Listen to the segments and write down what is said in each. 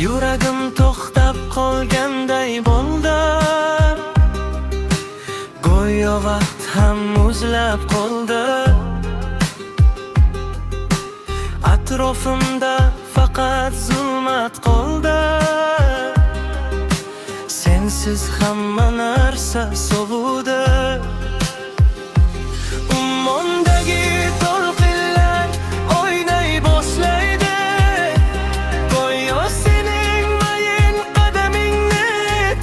Yuragim to'xtab qolganday bo'ldi. Go'yo vaqt ham muzlab qoldi. Atrofimda faqat zulmat qoldi. Sensiz hamma narsa sovudi. Ummondagi to'lqinlar o'ynay boshlaydi. Go'yo sening mayin qadamingni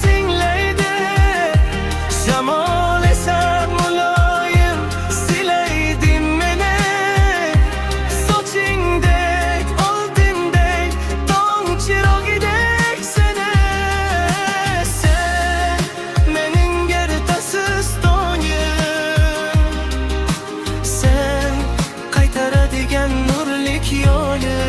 tinglaydi. Shamol esa muloyim silaydi meni. Sochingdek oltindek, tong chirog'idek seni. Sen mening ertasiz tongim. Sen qaytaradigan nurlik yo'lim.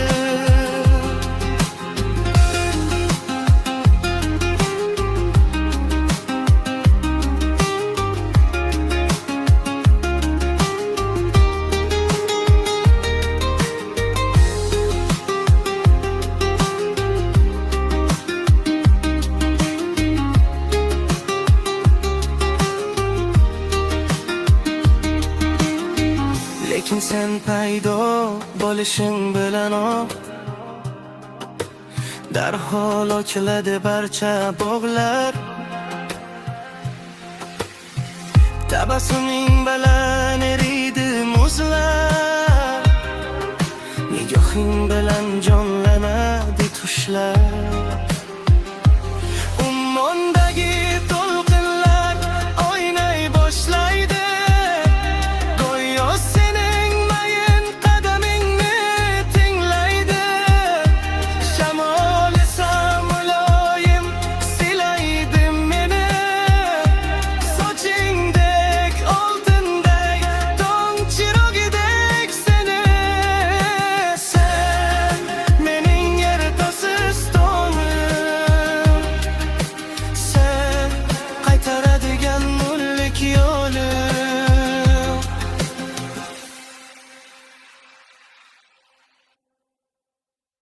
Lekin sen paydo bo'lishing bilanoq darhol ochiladi barcha bog'lar. Tabassuming bilan eriydi muzlar. Nigohing bilan jonlanadi tushlar.